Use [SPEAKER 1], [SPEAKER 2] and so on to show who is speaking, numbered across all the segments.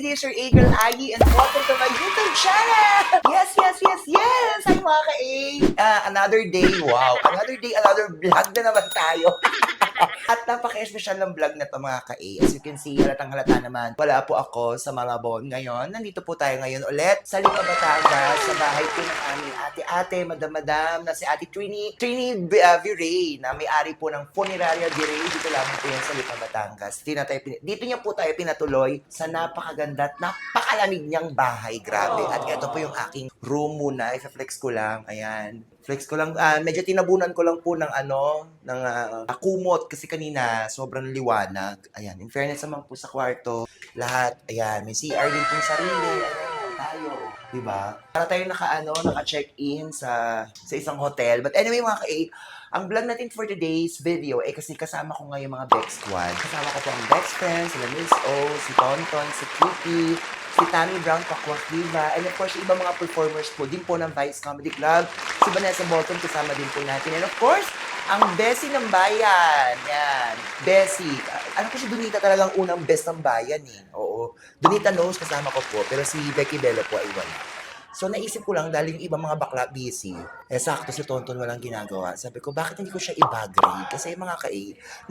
[SPEAKER 1] this is your A-Girl Aggie and welcome to my YouTube channel! Yes! Hi mga ka-A! Another day, wow! Another day, another vlog na naman tayo. At napaka-espesyal ng vlog na to mga ka-A. As you can see, halatang-halata naman. Wala po ako sa Malabon ngayon. Nandito po tayo ngayon ulit sa Lipa, Batangas, sa bahay po ng aming ate-ate, madam-madam, na si Ate Trini Viray, na may-ari po ng Funeraria Viray. Dito lamang po yan sa Lipa, Batangas. Dito niya po tayo pinatuloy sa napakaganda at napakalamig niyang bahay. Grabe. At ito po yung aking room muna. I-flex ko lang. Ayan. Flex ko lang, medyo tinabunan ko lang po ng kumot kasi kanina sobrang liwanag. Ayan, in fairness naman po sa kwarto, lahat, ayan, may CR din pong sarili. Ayan, tayo, diba? Para tayo naka-check-in sa isang hotel. But anyway mga ka-A, ang vlog natin for today's video kasi kasama ko ngayon mga Bex Squad. Kasama ko po ang Bex Friends, sila Miss O, si Tonton, si Kitty, si Tammy Brown, Pakwakiva, and of course, ibang mga performers po din po ng Vice Comedy Club. Si Vanessa Bolton, kasama din po natin. And of course, ang Bessie ng bayan. Yan. Bessie. Alam ko si Donita talagang unang best ng bayan eh. Oo. Donita knows kasama ko po, pero si Becky Bello po ay wala. So, naisip ko lang, dahil yung ibang mga bakla busy, sakto si Tonton walang ginagawa. Sabi ko, bakit hindi ko siya i-bag raid? Kasi mga ka-A,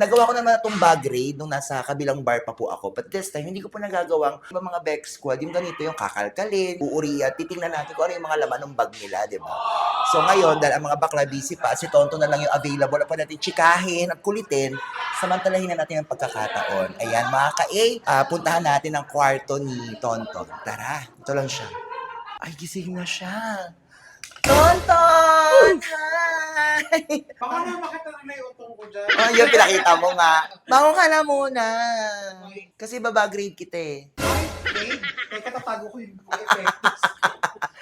[SPEAKER 1] nagawa ko naman itong bag raid nung nasa kabilang bar pa po ako. But this time, hindi ko po nagagawang ibang mga Bex Squad, yung ganito, yung kakalkalin, uuriya, titingnan natin kung ano yung mga laman ng bag nila, di ba? So, ngayon, dahil ang mga bakla busy pa, si Tonton na lang yung available, na pa natin chikahin at kulitin, samantalahin na natin ang pagkakataon. Ayan, mga ka-A, puntahan natin ang kwarto ni Tonton. Tara, ito lang siya. Ay, gising na siya. Tonton! Hi!
[SPEAKER 2] Baka na makita na may utong ko dyan.
[SPEAKER 1] Oh, yun, pinakita mo nga. Bangon ka na muna. Kasi babagrade kita eh.
[SPEAKER 2] Ay, babe. Teka, tatago ko yung effects.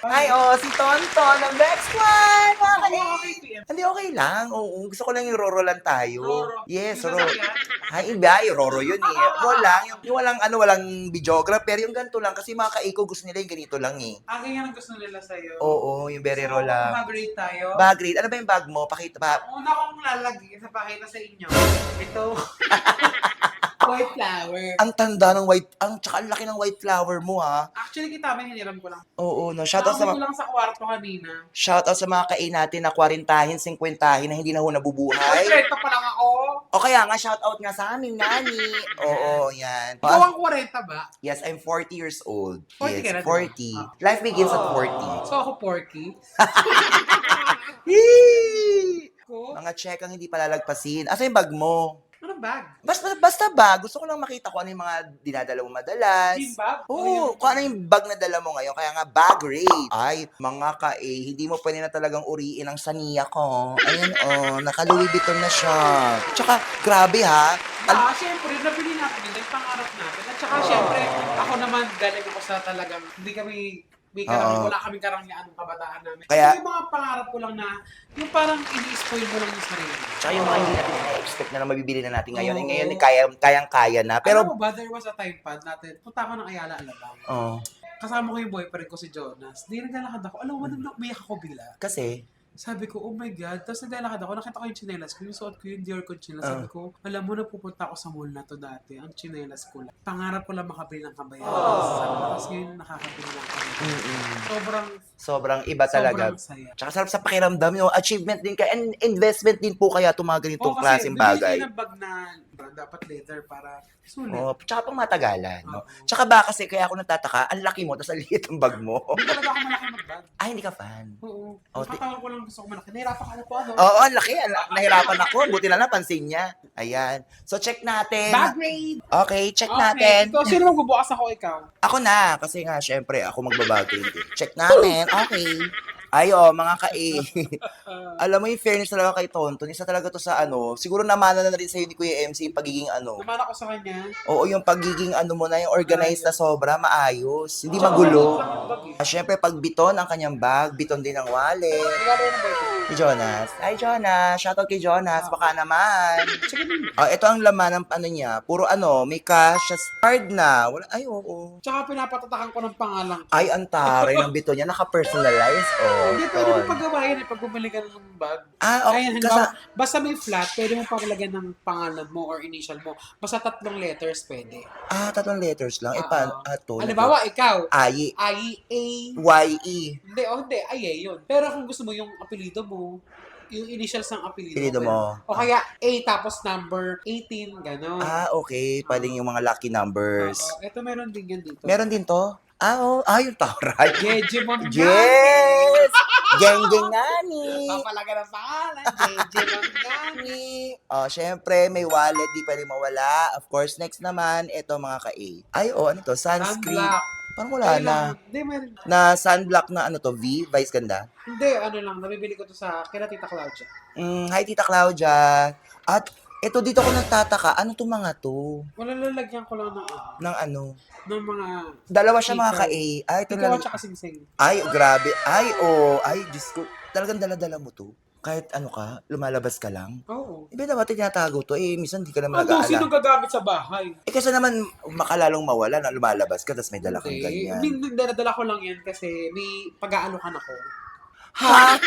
[SPEAKER 1] Ay, si Tonton ng Bex Squad! Mga ka-A.
[SPEAKER 2] Okay, PM.
[SPEAKER 1] Hindi, okay lang. Oo, gusto ko lang yung Roro lang tayo.
[SPEAKER 2] Roro.
[SPEAKER 1] Yes,
[SPEAKER 2] Yung
[SPEAKER 1] Roro.
[SPEAKER 2] sasakyan?
[SPEAKER 1] Ay, iba, yung Roro yun eh. Roll lang. Yung walang videographer, yung ganito lang. Kasi mga ka-A ko gusto nila yung ganito lang eh.
[SPEAKER 2] Ganyan ang gusto nila sa'yo.
[SPEAKER 1] Oo, yung very raw lang.
[SPEAKER 2] Mag-rate tayo.
[SPEAKER 1] Bagrade. Ano ba yung bag mo? Pakita pa.
[SPEAKER 2] Una kong lalagay sa pakita sa inyo. Ito. White flower.
[SPEAKER 1] Ang tanda ng tsaka ang laki ng white flower mo ha.
[SPEAKER 2] Actually, kita mo, hiniram ko lang.
[SPEAKER 1] Oo, no. Shoutout sa
[SPEAKER 2] Nakauwi ko lang sa kwarto kanina.
[SPEAKER 1] mga ka-A natin na 40, 50 na hindi na ho nabubuhay.
[SPEAKER 2] Ay, pa lang ako.
[SPEAKER 1] O kaya nga, shoutout nga sa amin, nani. Oo, yan.
[SPEAKER 2] Ikaw ang 40 ba?
[SPEAKER 1] Yes, I'm 40 years old.
[SPEAKER 2] 40
[SPEAKER 1] Yes,
[SPEAKER 2] ka na,
[SPEAKER 1] 40. Life begins at 40.
[SPEAKER 2] So ako, Porky.
[SPEAKER 1] Yee!
[SPEAKER 2] Ko?
[SPEAKER 1] Mga check ang hindi palalagpasin. Asa yung bag mo?
[SPEAKER 2] Anong bag?
[SPEAKER 1] Basta ba? Gusto ko lang makita kung ano yung mga dinadala mo madalas.
[SPEAKER 2] Gym bag?
[SPEAKER 1] Oo, kung ano yung bag na dala mo ngayon. Kaya nga, bag raid. Ay, mga ka-A, hindi mo pwede na talagang uriin ang saniya ko. Ayun, naka-Louis Vuitton na siya. Tsaka, grabe ha.
[SPEAKER 2] Siyempre, nabili natin yun, pangarap natin. At saka, siyempre, ako naman, galing ako sa talagang, hindi kami, wala kaming karangyaan ng kabataan namin.
[SPEAKER 1] Kaya-
[SPEAKER 2] Kaya, yung mga pangarap ko lang na, yung parang ini-spoil mo lang yung sarili.
[SPEAKER 1] Tsaka yung mga hindi natin na-expect na mabibili na natin ngayon.
[SPEAKER 2] Oo.
[SPEAKER 1] Ngayon, kayang-kaya na.
[SPEAKER 2] Pero,
[SPEAKER 1] Pero,
[SPEAKER 2] alam mo ba, there was a time pa natin, punta ako ng Ayala, Alabang.
[SPEAKER 1] oh,
[SPEAKER 2] Kasama ko yung boyfriend ko si Jonas. Di naglalakad ako. Alam mo, umiyak ako bigla.
[SPEAKER 1] kasi,
[SPEAKER 2] Sabi ko, oh my God. Tapos naglalakad ako, nakita ko yung tsinelas ko, yung suot ko yung Dior ko tsinelas. Sabi ko, alam mo na pupunta ako sa mall na to dati. Ang tsinelas ko lang. Pangarap ko lang makabili ng kabayan. Tapos ngayon nakakabili ng kabayan.
[SPEAKER 1] sobrang iba talaga.
[SPEAKER 2] Sobrang saya.
[SPEAKER 1] Tsaka sarap sa pakiramdam, yung achievement din kaya, and investment din po kaya itong mga ganitong klaseng bagay.
[SPEAKER 2] Kasi ng bag na dapat leather para sulit.
[SPEAKER 1] Oh, tsaka pang matagalan, no? Tsaka ba kasi kaya ako natataka, ang laki mo, tapos ang liit ang bag mo.
[SPEAKER 2] Hindi talaga ako malaki mag-bag.
[SPEAKER 1] Ay, hindi ka fan.
[SPEAKER 2] Oo.
[SPEAKER 1] Oh,
[SPEAKER 2] Nakatawag ko lang gusto ko malaki. Nahirapan ka na po ano.
[SPEAKER 1] Oo, ang laki. Nahirapan ako. Buti na napansin niya. Ayan. So, check natin.
[SPEAKER 2] Bag raid!
[SPEAKER 1] Okay, check natin.
[SPEAKER 2] Ito, sino magbubukas ako ikaw?
[SPEAKER 1] Ako na. Kasi nga, syempre, ako magbabagay. Check natin. Okay. Ayo, mga ka-A. Alam mo yung fairness talaga kay Tonton, isa talaga to sa siguro namana na rin sa'yo ni Kuya MC yung pagiging
[SPEAKER 2] Naman ako sa kanya.
[SPEAKER 1] Oo, yung pagiging mo na, yung organized na sobra, maayos. Hindi magulo. Siyempre, pag biton ang kanyang bag, biton din ang wallet.
[SPEAKER 2] Regalo ng boyfriend.
[SPEAKER 1] Si Jonas. Hi, Jonas. Shoutout kay Jonas. Baka naman. Ito ang laman ng niya. Puro may cash, card na. Wala, ay, oo.
[SPEAKER 2] Tsaka pinapatatakan ko ng pangalan ko.
[SPEAKER 1] Ay, ang taray ng bito niya. Naka-personalize. Oh.
[SPEAKER 2] Hindi, pwede mo paggawa yan pag bumili ka ng bag.
[SPEAKER 1] Okay.
[SPEAKER 2] Ayan, halimbawa, basta may flat, pwede mo paglagyan ng pangalan mo or initial mo. Basta 3 letters pwede.
[SPEAKER 1] 3 letters lang. Paano? To.
[SPEAKER 2] Halimbawa, ikaw,
[SPEAKER 1] I.
[SPEAKER 2] I-A.
[SPEAKER 1] Y-E.
[SPEAKER 2] Hindi, I-A yun. Pero kung gusto mo yung apelido mo, yung initials ng apelido
[SPEAKER 1] Apelido mo.
[SPEAKER 2] O kaya A tapos number 18, gano'n.
[SPEAKER 1] Okay. Pwedeng yung mga lucky numbers.
[SPEAKER 2] Ito meron din yan dito.
[SPEAKER 1] Meron din to? Yung taray.
[SPEAKER 2] Gegimon
[SPEAKER 1] Yes! Geng-geng nani!
[SPEAKER 2] Papalaga ng pangalan, Gegimon Gani.
[SPEAKER 1] Syempre, may wallet, di pwede mawala. Of course, next naman, ito mga ka-A. Ano to? Sunscreen.
[SPEAKER 2] Sunblock.
[SPEAKER 1] Parang wala na.
[SPEAKER 2] Hindi, meron.
[SPEAKER 1] Na sunblock na Vice ganda.
[SPEAKER 2] Hindi, nabibili ko to sa kila Tita Claudia.
[SPEAKER 1] Hi, Tita Claudia. At ito dito ko nagtataka, ano to mga to?
[SPEAKER 2] Wala, lalagyan ko lang
[SPEAKER 1] Ng
[SPEAKER 2] ng mga...
[SPEAKER 1] Dalawa siya mga
[SPEAKER 2] Ikaw.
[SPEAKER 1] ka-A. Ito
[SPEAKER 2] Ikaw
[SPEAKER 1] lang.
[SPEAKER 2] at saka Sing-Sing.
[SPEAKER 1] Grabe. Diyos ko. Talagang dala-dala mo to. Kahit lumalabas ka lang.
[SPEAKER 2] Oo.
[SPEAKER 1] Iba dapat tinatago to. Minsan di ka naman nag-aala.
[SPEAKER 2] Sino gagamit sa bahay?
[SPEAKER 1] Kasi naman, makalalong mawala na lumalabas ka, tapos may dala kang ganyan.
[SPEAKER 2] Dinadala ko lang yan kasi may pag-aalukan ako.
[SPEAKER 1] Ha?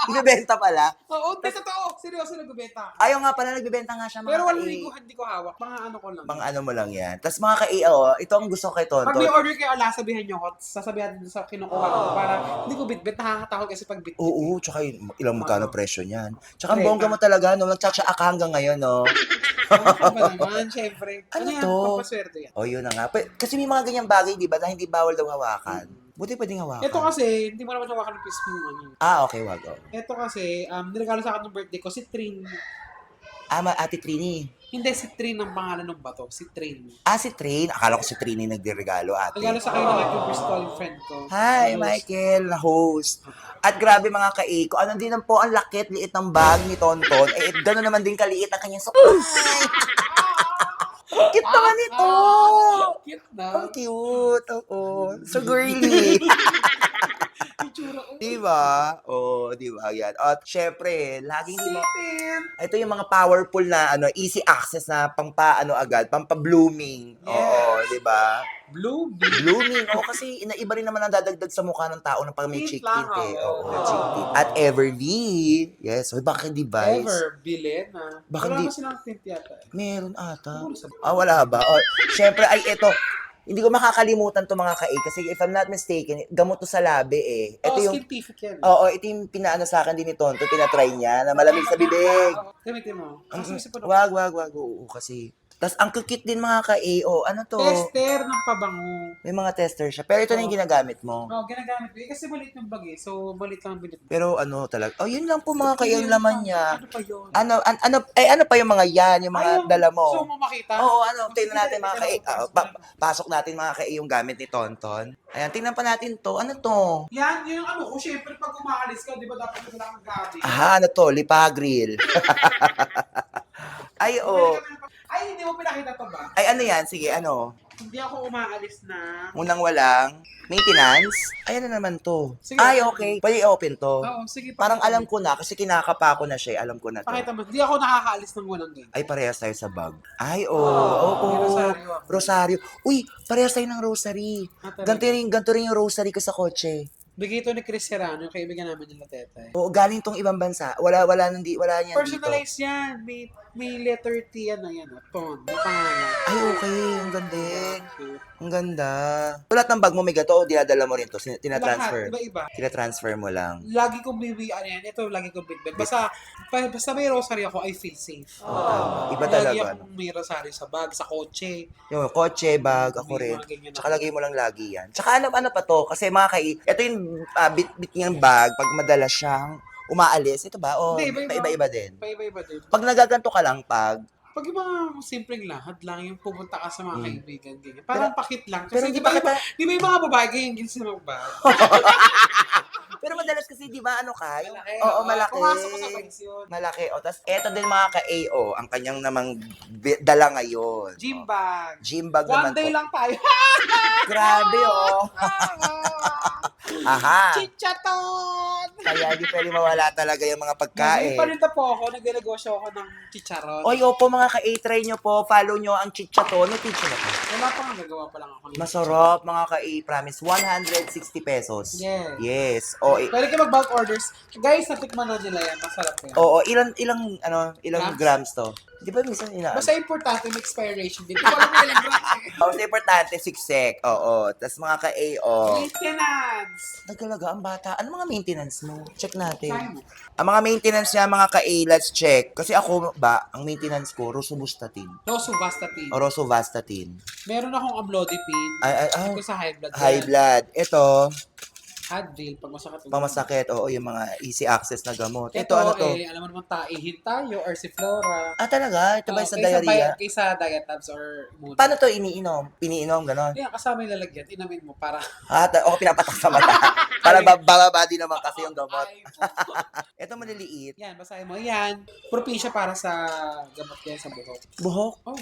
[SPEAKER 1] Ibebenta pala?
[SPEAKER 2] Oo, totoo. Seryoso, nagbebenta ako.
[SPEAKER 1] Ayaw nga pala, nagbebenta nga siya mga
[SPEAKER 2] Pero walang
[SPEAKER 1] ka-A.
[SPEAKER 2] liguhan, hindi ko hawak. Mga ko lang.
[SPEAKER 1] Mga mo lang yan. Tapos mga ka-A, ito ang gusto ko kay
[SPEAKER 2] Pag
[SPEAKER 1] Tonton.
[SPEAKER 2] may order kayo, sabihan nyo ako, sasabihan din sa kinukuha ko para hindi ko bit-bit, nakakatakot kasi pag bit-bit.
[SPEAKER 1] Oo, tsaka ilang magkano presyo niyan. Tsaka ang
[SPEAKER 2] Correct.
[SPEAKER 1] bongga mo talaga, nagtsatsa ka hanggang ngayon, no?
[SPEAKER 2] Ano ba naman, syempre.
[SPEAKER 1] Ano
[SPEAKER 2] yan?
[SPEAKER 1] to?
[SPEAKER 2] Pampaswerte yan.
[SPEAKER 1] Yun na nga. Kasi may mga ganyang bagay, di ba, na hindi bawal daw hawakan. Buti pwedeng hawakan.
[SPEAKER 2] Ito kasi, hindi mo naman hawakan ng piece mo.
[SPEAKER 1] Okay, wag.
[SPEAKER 2] Ito kasi, niregalo sa akin ng birthday ko, si Trin.
[SPEAKER 1] Ate Trini.
[SPEAKER 2] Hindi, si Trin ang pangalan ng bato. Si Trin.
[SPEAKER 1] Si Trin. Akala ko si Trini nagdiregalo, ate.
[SPEAKER 2] Regalo sa akin ng aking Bristol friend ko.
[SPEAKER 1] Hi,
[SPEAKER 2] Host.
[SPEAKER 1] Michael, na host. At grabe mga ka-A ko, ano din po ang lakit, liit ng bag ni Tonton. Gano'n naman din kaliit ang kanyang supply. Cute naman ito!
[SPEAKER 2] Cute na.
[SPEAKER 1] Ang cute, oo. So girly.
[SPEAKER 2] Itsura ko.
[SPEAKER 1] Diba? Diba? Yan. At syempre, laging di mo...
[SPEAKER 2] Sitin.
[SPEAKER 1] Ito yung mga powerful na, easy access na agad, pampa-blooming. Oo, diba?
[SPEAKER 2] Blue.
[SPEAKER 1] Blooming. Kasi iba rin naman ang dadagdag sa mukha ng tao ng pag may
[SPEAKER 2] Tint
[SPEAKER 1] cheek tint
[SPEAKER 2] lang,
[SPEAKER 1] eh.
[SPEAKER 2] oo.
[SPEAKER 1] Cheek tint. At Everly. Yes. Bakit di ba?
[SPEAKER 2] Ever. Bilhin na.
[SPEAKER 1] Baka
[SPEAKER 2] Wala
[SPEAKER 1] di-
[SPEAKER 2] ba silang tint yata?
[SPEAKER 1] Meron ata.
[SPEAKER 2] Siguro sa-
[SPEAKER 1] Wala ba? Syempre, ito. Hindi ko makakalimutan to mga ka-A kasi if I'm not mistaken, gamot to sa labi eh. Ito yung,
[SPEAKER 2] scientific yan.
[SPEAKER 1] ito yung pinaano sa akin din ni Tonto, pinatry niya na malamig sa bibig.
[SPEAKER 2] Gamitin mo.
[SPEAKER 1] Wag. Oo, kasi. Tapos ang cute din mga ka-A. Ano to?
[SPEAKER 2] Tester ng pabango.
[SPEAKER 1] May mga tester siya. Pero ito na yung ginagamit mo.
[SPEAKER 2] Ginagamit ko. Kasi maliit yung bag eh. So, maliit lang ang binit.
[SPEAKER 1] Pero talaga. Yun lang po mga ka-A ang laman niya.
[SPEAKER 2] Ano pa yun?
[SPEAKER 1] Ano pa yung mga yan, yung mga dala mo?
[SPEAKER 2] So, mo makita?
[SPEAKER 1] Oo, tingnan natin mga ka-A. Pasok natin mga ka-A yung gamit ni Tonton. Ayan, tingnan pa natin to. Ano to?
[SPEAKER 2] Yan, yung syempre pag umaalis ka, di ba dapat wala kang gamit?
[SPEAKER 1] Ano to? Lipagril. Ay,
[SPEAKER 2] Ay, hindi mo pinakita to ba?
[SPEAKER 1] Ay, ano yan? Sige, ano?
[SPEAKER 2] Hindi ako umaalis na.
[SPEAKER 1] Unang walang maintenance. Ay, ano naman to?
[SPEAKER 2] Sige.
[SPEAKER 1] Ay, okay. Pwede open to.
[SPEAKER 2] Oo, sige.
[SPEAKER 1] Parang alam ko na, kasi kinakapa ko na siya. Alam ko na to.
[SPEAKER 2] Pakita mo. Hindi ako nakakaalis ng walang ganyan.
[SPEAKER 1] Ay, parehas tayo sa bag. Ay,
[SPEAKER 2] May rosaryo ako.
[SPEAKER 1] Rosaryo. Uy, parehas tayo ng rosary. Ganito rin yung rosary ko sa kotse.
[SPEAKER 2] Bigay ito ni Chris Serrano, yung kaibigan namin nila Tetay.
[SPEAKER 1] Oo, galing tong ibang bansa. Wala niyan dito.
[SPEAKER 2] Personalized yan. May letter T yan na yan. Ton. May pangalan.
[SPEAKER 1] Ay, okay. Ang ganda. Ang ganda. Lahat ng bag mo may gato o dinadala mo rin to? Tinatransfer?
[SPEAKER 2] Lahat. Iba-iba.
[SPEAKER 1] Tinatransfer mo lang.
[SPEAKER 2] Lagi kong bibian yan. Ito, lagi kong big bag. Basta may rosary ako, I feel safe.
[SPEAKER 1] Tama. Iba
[SPEAKER 2] Lagi
[SPEAKER 1] talaga.
[SPEAKER 2] akong may rosary sa bag, sa kotse.
[SPEAKER 1] Yung kotse, bag, ako
[SPEAKER 2] May
[SPEAKER 1] rin.
[SPEAKER 2] mga ganyan
[SPEAKER 1] Tsaka lagay mo lang lagi yan. Tsaka ano pa to? Kasi mga ito yung bit niyang bag, pag madalas siyang umaalis. Ito ba? O
[SPEAKER 2] Hindi, iba-iba.
[SPEAKER 1] iba-iba din.
[SPEAKER 2] Iba-iba din.
[SPEAKER 1] Pag nagaganto ka lang,
[SPEAKER 2] Pag yung mga simpleng lahad lang, yung pupunta ka sa mga kaibigan, ganyan. Parang pakit lang. Kasi
[SPEAKER 1] pero
[SPEAKER 2] di
[SPEAKER 1] di
[SPEAKER 2] ba,
[SPEAKER 1] ba
[SPEAKER 2] di ba yung mga babae, ganyan gil sila magbag?
[SPEAKER 1] pero madalas kasi, di ba, ano ka?
[SPEAKER 2] Malaki.
[SPEAKER 1] Oo, malaki.
[SPEAKER 2] Pumasok ko sa pensyon.
[SPEAKER 1] Malaki. Tapos eto din mga ka-AO, ang kanyang namang dala ngayon.
[SPEAKER 2] Gym bag.
[SPEAKER 1] Gym bag naman
[SPEAKER 2] One day
[SPEAKER 1] to.
[SPEAKER 2] lang tayo.
[SPEAKER 1] Grabe, Aha.
[SPEAKER 2] Chichaton!
[SPEAKER 1] Kaya di pwede mawala talaga yung mga pagkain.
[SPEAKER 2] Paninta po ako, nagre-negosyo ako ng chicharon.
[SPEAKER 1] Oy, opo mga ka-A-try nyo po, follow nyo ang chichato. Ano teach na to?
[SPEAKER 2] Wala pa nga, nagawa pa lang ako.
[SPEAKER 1] Masarap mga ka-A, promise. 160 pesos.
[SPEAKER 2] Yes.
[SPEAKER 1] Yes. Oo,
[SPEAKER 2] Pwede ka mag-bulk orders. Guys, natikman na nila yan. Masarap yan.
[SPEAKER 1] oo, ilang grams to? Di ba minsan
[SPEAKER 2] Basta importante may expiration date. Hindi ko alam kung ilang grams eh.
[SPEAKER 1] Basta importante, siksik. Oo. Tapos mga ka-A,
[SPEAKER 2] Maintenance!
[SPEAKER 1] Nagkalaga ang bata. Ano mga maintenance mo? Check natin.
[SPEAKER 2] Try mo.
[SPEAKER 1] Ang mga maintenance niya, mga ka-A, let's check. Kasi ako ang maintenance ko, rosuvastatin.
[SPEAKER 2] Rosuvastatin.
[SPEAKER 1] O rosuvastatin.
[SPEAKER 2] Meron akong amlodipine. Ito sa high blood.
[SPEAKER 1] High blood. Ito,
[SPEAKER 2] Advil, pag masakit.
[SPEAKER 1] pamasakit. Oo, yung mga easy access na gamot. Ito,
[SPEAKER 2] Ito,
[SPEAKER 1] ano to?
[SPEAKER 2] alam mo naman, taihin tayo or si Flora.
[SPEAKER 1] Talaga? Ito ba sa
[SPEAKER 2] Kaysa
[SPEAKER 1] diarrhea?
[SPEAKER 2] Kaysa Diatabs or Mood.
[SPEAKER 1] Paano to iniinom? Iniinom, gano'n?
[SPEAKER 2] Kaya kasama yung lalagyan, inamin mo para...
[SPEAKER 1] O pinapatak sa mata. Para bababa din naman kasi yung gamot.
[SPEAKER 2] Ay,
[SPEAKER 1] Ito maliliit.
[SPEAKER 2] yan, basahin mo. Yan, propesya para sa gamot yan sa buhok.
[SPEAKER 1] Buhok?
[SPEAKER 2] Oh,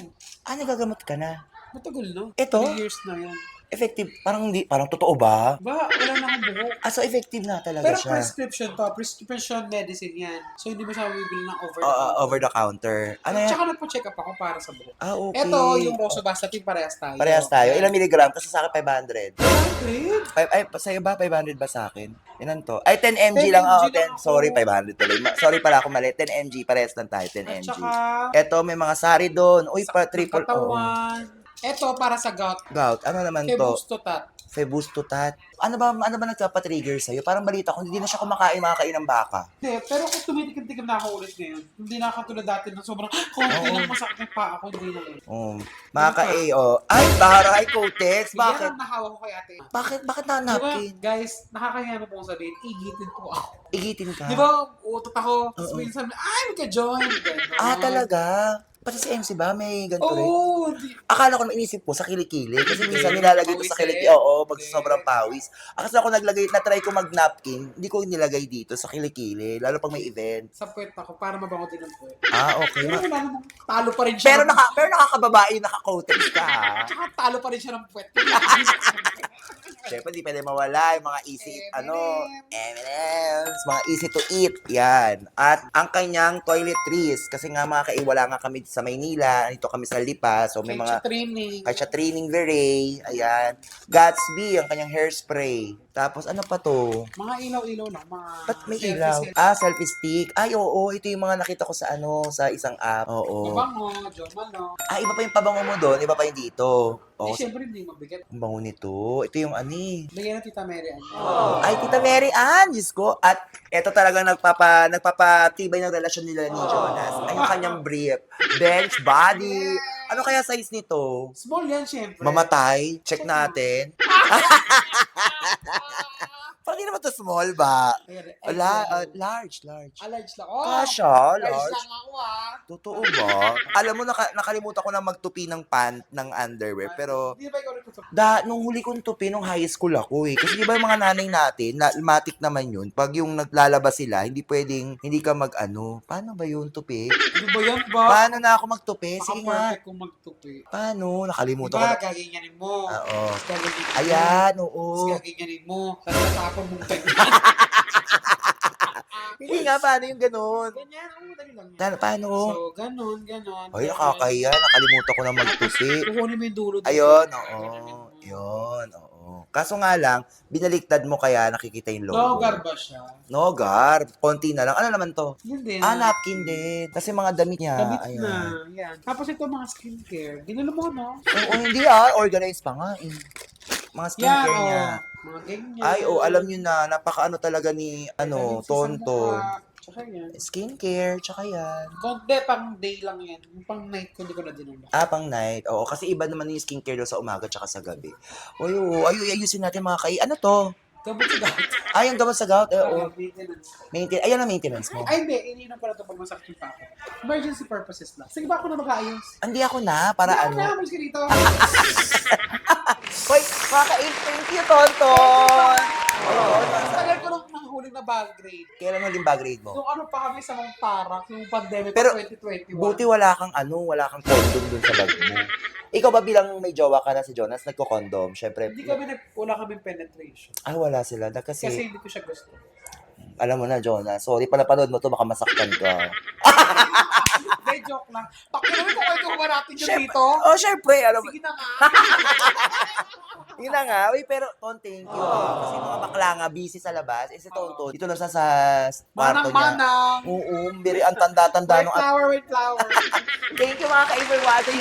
[SPEAKER 1] Nagagamot ka na.
[SPEAKER 2] matagal no?
[SPEAKER 1] Ito?
[SPEAKER 2] 3 years na yan.
[SPEAKER 1] Effective. Parang totoo ba?
[SPEAKER 2] Ba, wala na akong buhok.
[SPEAKER 1] So effective na talaga
[SPEAKER 2] Pero
[SPEAKER 1] siya.
[SPEAKER 2] prescription to, prescription medicine yan. So hindi mo siya bibili ng over the
[SPEAKER 1] Over the counter. Ano yan?
[SPEAKER 2] Tsaka nagpa-check up ako para sa buhok.
[SPEAKER 1] Okay.
[SPEAKER 2] Ito, yung rosuvastatin, parehas tayo.
[SPEAKER 1] Parehas tayo. Ilang milligram? Kasi sa akin 500.
[SPEAKER 2] 500?
[SPEAKER 1] Sa'yo ba? 500 ba sa akin? Ilan to? Ay, 10 mg
[SPEAKER 2] 10
[SPEAKER 1] lang.
[SPEAKER 2] mg
[SPEAKER 1] Oo,
[SPEAKER 2] lang
[SPEAKER 1] 10.
[SPEAKER 2] ako.
[SPEAKER 1] Sorry, 500 tuloy. Sorry pala ako mali. 10 mg. Parehas lang tayo. 10
[SPEAKER 2] At
[SPEAKER 1] mg.
[SPEAKER 2] saka,
[SPEAKER 1] Ito, may mga sari doon. Uy, triple. Oo.
[SPEAKER 2] katawan. Ito, para sa gout.
[SPEAKER 1] Gout. Ano naman to?
[SPEAKER 2] Kebustotat.
[SPEAKER 1] Febustotat. Ano ba nagpapa-trigger sa'yo? Parang balita ko, hindi na siya makakain ng baka.
[SPEAKER 2] Hindi, pero kung tumitikim-tikim na ako ulit ngayon, hindi na katulad dati na sobrang konti lang masakit yung paa ko, hindi na ngayon.
[SPEAKER 1] Mga ka-A, Ay, taray, Kotex. Bakit?
[SPEAKER 2] Yan ang nahawa ko kay ate.
[SPEAKER 1] Bakit
[SPEAKER 2] Di ba,
[SPEAKER 1] na-napkin?
[SPEAKER 2] guys, nakakahiya na pong sabihin, igitin po ako.
[SPEAKER 1] Igitin ka?
[SPEAKER 2] Di ba, utot ako, tapos minsan, ay, magka-join.
[SPEAKER 1] Talaga? Pati si MC ba? May ganito rin?
[SPEAKER 2] Oo.
[SPEAKER 1] Akala ko naman inisip ko sa kilikili. Kasi minsan nilalagay ko sa kilikili. Oo, pag sobrang pawis. Kasi ako na-try ko mag-napkin, hindi ko nilagay dito sa kilikili. Lalo pag may event.
[SPEAKER 2] Sa puwet ako, para mabango din ang puwet.
[SPEAKER 1] Okay.
[SPEAKER 2] Pero wala namang talo pa rin siya.
[SPEAKER 1] Pero nakakababae, naka-coatex ka, ha?
[SPEAKER 2] Tsaka talo pa rin siya ng puwet.
[SPEAKER 1] Siyempre, di pwede mawala yung mga M&M's, mga easy to eat. Yan. At ang kanyang toiletries, kasi nga mga wala nga kami sa Maynila, dito kami sa Lipa, so may mga
[SPEAKER 2] training.
[SPEAKER 1] Kasha Training Veray, ayan. Gatsby, ang kanyang hairspray. Tapos ano pa to?
[SPEAKER 2] Mga ilaw-ilaw lang. Mga
[SPEAKER 1] Ba't may
[SPEAKER 2] selfie
[SPEAKER 1] ilaw?
[SPEAKER 2] selfie.
[SPEAKER 1] Selfie stick. Ay, oo, ito yung mga nakita ko sa sa isang app. Oo.
[SPEAKER 2] Mabango, Jomano.
[SPEAKER 1] Iba pa yung pabango mo doon, iba pa yung dito.
[SPEAKER 2] Siyempre hindi mabigat.
[SPEAKER 1] Ang bango nito. Ito yung
[SPEAKER 2] Bigyan na Tita Mary Ann.
[SPEAKER 1] Ay, Tita Mary Ann, Diyos ko. At ito talagang nagpapatibay ng relasyon nila ni Jonas. Ay, yung kanyang brief. Bench, body. Ano kaya size nito?
[SPEAKER 2] Small yan, siyempre.
[SPEAKER 1] Mamatay? Check natin. Parang di naman to small ba? Large.
[SPEAKER 2] Large lang.
[SPEAKER 1] Kasha,
[SPEAKER 2] Large
[SPEAKER 1] large.
[SPEAKER 2] lang ako
[SPEAKER 1] Totoo ba? Alam mo, nakalimutan ko na magtupi ng pant ng underwear. Pero,
[SPEAKER 2] Hindi ba ikaw nagtutup?
[SPEAKER 1] nung huli kong tupi, nung high school ako eh. Kasi di ba yung mga nanay natin, matik naman yun. Pag yung naglalabas sila, hindi pwedeng, hindi ka paano ba yun tupi?
[SPEAKER 2] Ano ba yan ba?
[SPEAKER 1] Paano na ako magtupi? Sige nga.
[SPEAKER 2] Maka-perfect kung magtupi.
[SPEAKER 1] Paano? Nakalimutan ko
[SPEAKER 2] Diba,
[SPEAKER 1] na.
[SPEAKER 2] gaganyanin mo.
[SPEAKER 1] Oo.
[SPEAKER 2] Gaganyanin mo.
[SPEAKER 1] Ayan,
[SPEAKER 2] Tapos
[SPEAKER 1] oo.
[SPEAKER 2] gaganyanin mo. Tapos tatapon mong ganyan.
[SPEAKER 1] Hindi nga, paano yung ganun?
[SPEAKER 2] Ganyan, dali lang yan.
[SPEAKER 1] Paano?
[SPEAKER 2] So, ganon.
[SPEAKER 1] Ay, nakakahiya. Nakalimutan ko na magtupi.
[SPEAKER 2] Kukunin mo yung dulo.
[SPEAKER 1] Ayun, oo. Yun, oo. Kaso nga lang, binaliktad mo kaya nakikita yung logo.
[SPEAKER 2] Nogar ba siya?
[SPEAKER 1] Nogar. Konti na lang. Ano naman to?
[SPEAKER 2] Yun din.
[SPEAKER 1] Napkin din. Kasi mga damit niya.
[SPEAKER 2] Damit
[SPEAKER 1] Ayan.
[SPEAKER 2] na. Yan. Tapos ito mga skincare. Ginulo mo, no?
[SPEAKER 1] Oo, hindi organized pa nga eh. Mga skincare niya.
[SPEAKER 2] Mga ganyan.
[SPEAKER 1] Ay, alam niyo na, napakaano talaga ni,
[SPEAKER 2] Galing sa
[SPEAKER 1] Tonton.
[SPEAKER 2] mukha. Tsaka yan.
[SPEAKER 1] Skincare, tsaka yan.
[SPEAKER 2] Konti, pang day lang yan. Yung pang night ko, hindi ko na dinula.
[SPEAKER 1] Pang night. Oo, kasi iba naman yung skincare doon sa umaga tsaka sa gabi. Ayusin natin mga Ano to?
[SPEAKER 2] Gamot sa gout.
[SPEAKER 1] Yung gamot sa gout. Oo.
[SPEAKER 2] Maintenance.
[SPEAKER 1] Ayan ang maintenance mo.
[SPEAKER 2] Ay, hindi. Ininom pala ito pag masakit yung pako. Emergency purposes lang. Sige ba ako na mag-aayos?
[SPEAKER 1] Hindi ako na, para
[SPEAKER 2] Hindi
[SPEAKER 1] ano.
[SPEAKER 2] ako na, malis ka rito.
[SPEAKER 1] Hoy, thank you, Tonton!
[SPEAKER 2] Tagal ko nung huling na bag grade.
[SPEAKER 1] Kailan huling bag grade mo?
[SPEAKER 2] Yung ano pa kami sa mga parak, yung pandemic
[SPEAKER 1] Pero,
[SPEAKER 2] 2021.
[SPEAKER 1] Buti wala kang condom dun sa bag mo. Ikaw ba bilang may jowa ka na si Jonas, nagko-condom? Syempre.
[SPEAKER 2] Wala kami penetration.
[SPEAKER 1] Wala sila.
[SPEAKER 2] Kasi hindi ko siya gusto.
[SPEAKER 1] Alam mo na, Jonas. Sorry, pala panood mo to, baka masaktan ka.
[SPEAKER 2] Hindi, joke lang. Pakinuwi ko kayo kung natin yun
[SPEAKER 1] Syempre.
[SPEAKER 2] dito.
[SPEAKER 1] Oh, syempre. Ano ba?
[SPEAKER 2] Sige na nga.
[SPEAKER 1] Yun na nga. Uy, pero, Ton, thank you. Kasi yung mga bakla nga, busy sa labas. Eh, si Tonton, dito lang sa kwarto niya.
[SPEAKER 2] Manang-manang.
[SPEAKER 1] Oo, very ang tanda-tanda nung
[SPEAKER 2] Wait flower.
[SPEAKER 1] Thank you mga ka-Ave for watching.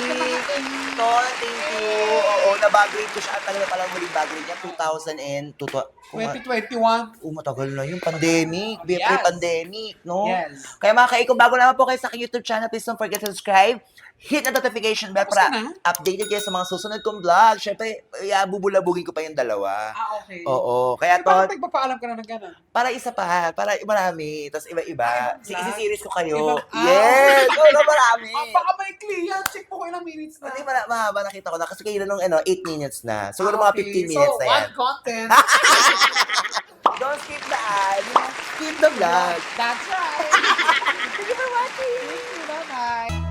[SPEAKER 1] Ton, thank you. Oo, nabag-grade ko siya. At talaga palang muling bag-grade niya.
[SPEAKER 2] 2021.
[SPEAKER 1] Matagal na yung pandemic.
[SPEAKER 2] Yes.
[SPEAKER 1] Pre-pandemic, no?
[SPEAKER 2] Yes.
[SPEAKER 1] Kaya mga ka-Ave, kung bago naman po kayo sa aking YouTube channel, please don't forget to subscribe. Hit the notification bell
[SPEAKER 2] Tapos
[SPEAKER 1] para
[SPEAKER 2] ka na?
[SPEAKER 1] updated kayo sa mga susunod kong vlog. Siyempre, bubulabugin ko pa yung dalawa.
[SPEAKER 2] Okay.
[SPEAKER 1] Oo. Kaya,
[SPEAKER 2] Bakit
[SPEAKER 1] Ton,
[SPEAKER 2] nagpapaalam ka na ng gano'n?
[SPEAKER 1] para isa pa, para marami, tapos iba-iba.
[SPEAKER 2] Ibang vlog?
[SPEAKER 1] Isi-series ko kayo.
[SPEAKER 2] Ibang-
[SPEAKER 1] Yes! Oo, na marami.
[SPEAKER 2] Baka may clear. Check po ko ilang minutes na.
[SPEAKER 1] Hindi, mahaba nakita ko na. Kasi kayo nung 8 minutes na. Siguro mga 15 minutes
[SPEAKER 2] so,
[SPEAKER 1] na yan.
[SPEAKER 2] one content.
[SPEAKER 1] Don't skip the ad. Skip the vlog.
[SPEAKER 2] That's right.
[SPEAKER 1] Thank you for watching.
[SPEAKER 2] Thank you. Bye-bye.